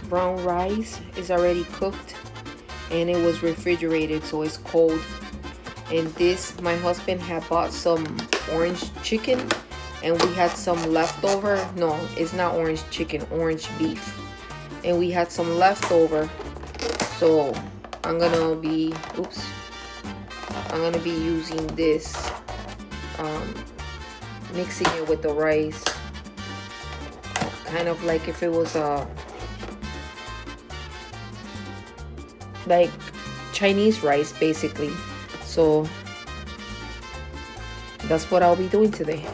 brown rice is already cooked and it was refrigerated, so it's cold. And this, my husband had bought some orange chicken and we had some leftover. No, it's not orange chicken, orange beef. And we had some leftover. So I'm gonna be using this, mixing it with the rice. Kind of like if it was like Chinese rice basically. So that's what I'll be doing today.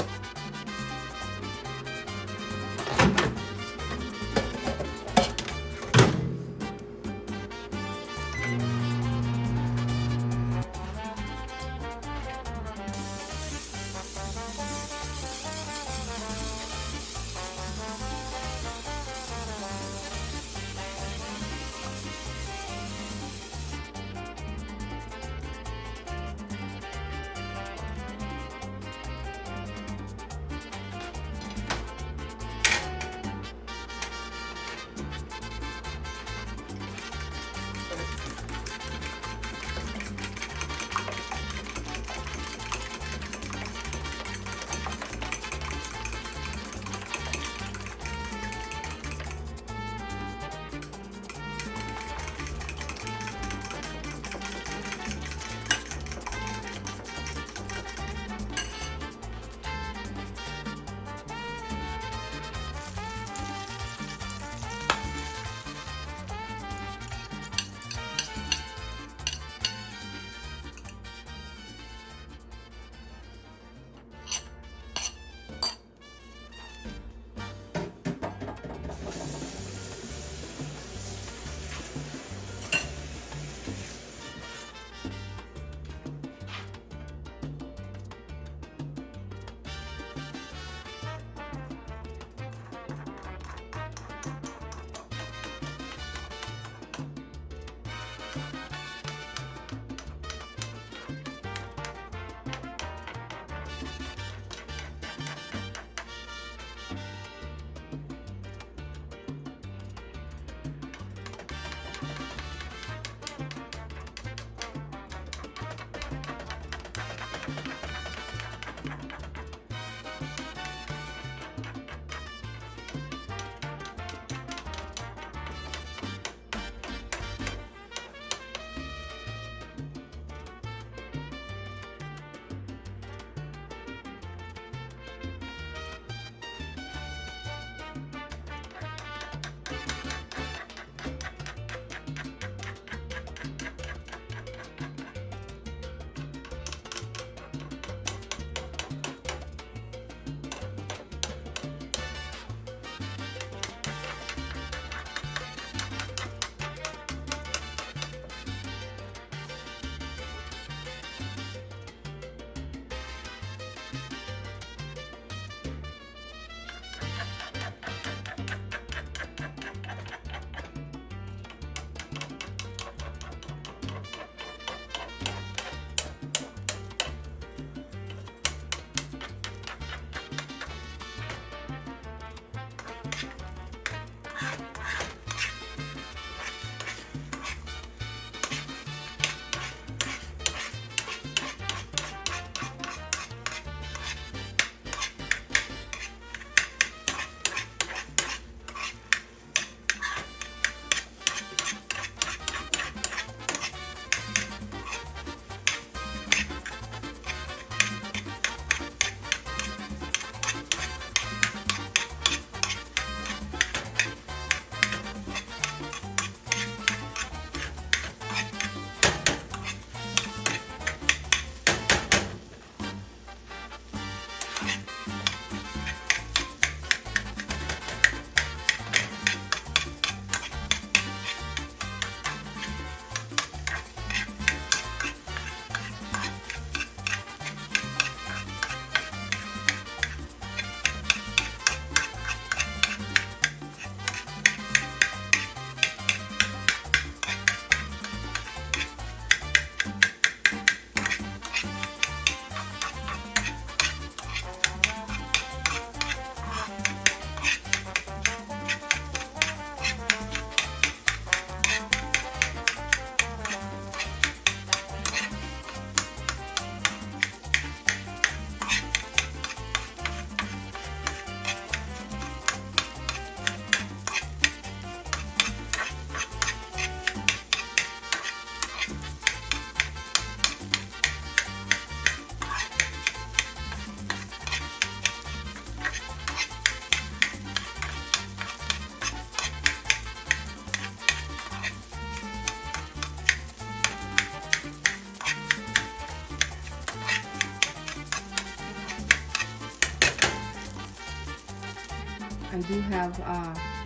I do have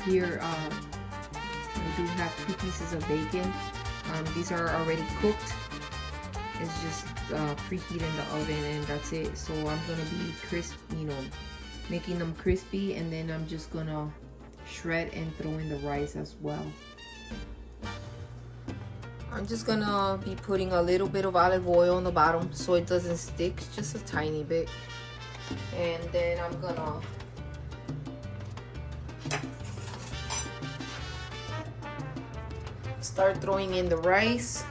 here, I do have 2 pieces of bacon. These are already cooked. It's just preheat in the oven, and that's it. So I'm gonna be crisp, you know, making them crispy, and then I'm just gonna shred and throw in the rice as well. I'm just gonna be putting a little bit of olive oil on the bottom so it doesn't stick, just a tiny bit. And then I'm gonna start throwing in the rice.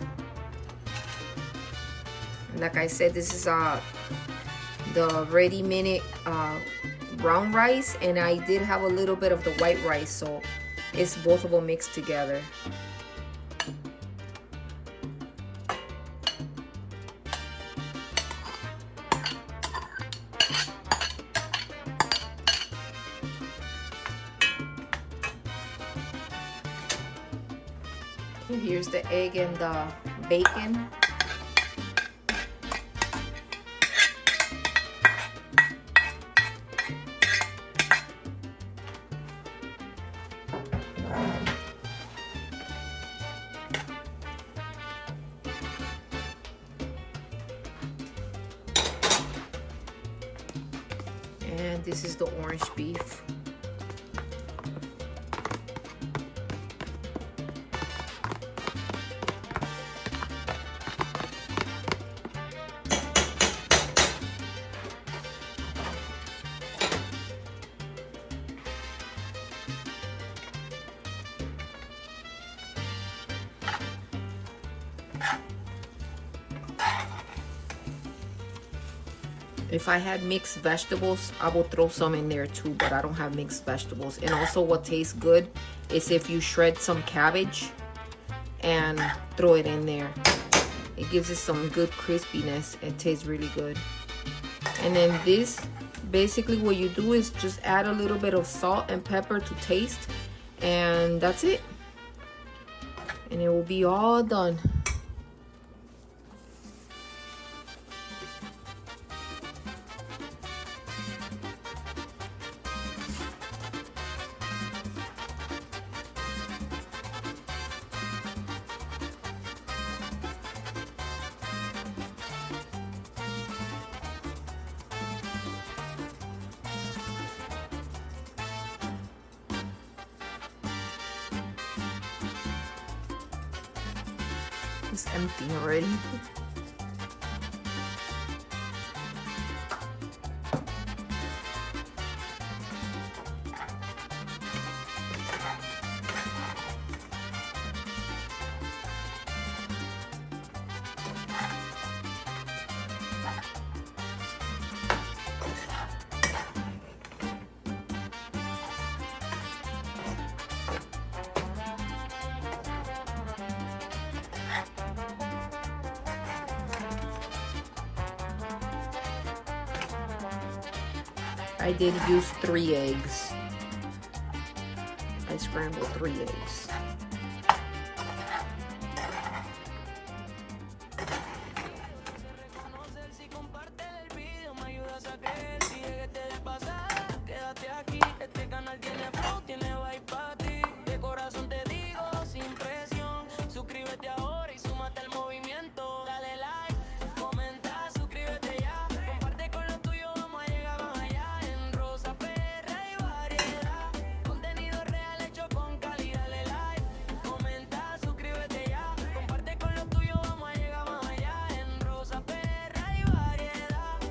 And like I said, this is the ready-made brown rice, and I did have a little bit of the white rice, so it's both of them mixed together. Here's the egg and the bacon. And this is the orange beef. If I had mixed vegetables, I will throw some in there too, but I don't have mixed vegetables. And also what tastes good is if you shred some cabbage and throw it in there. It gives it some good crispiness. It tastes really good. And then this, basically what you do is just add a little bit of salt and pepper to taste, and that's it. And it will be all done. It's empty already. I did use 3 eggs. I scrambled 3 eggs.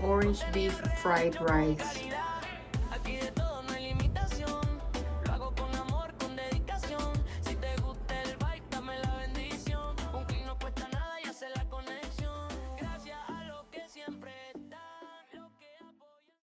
Orange beef fried rice.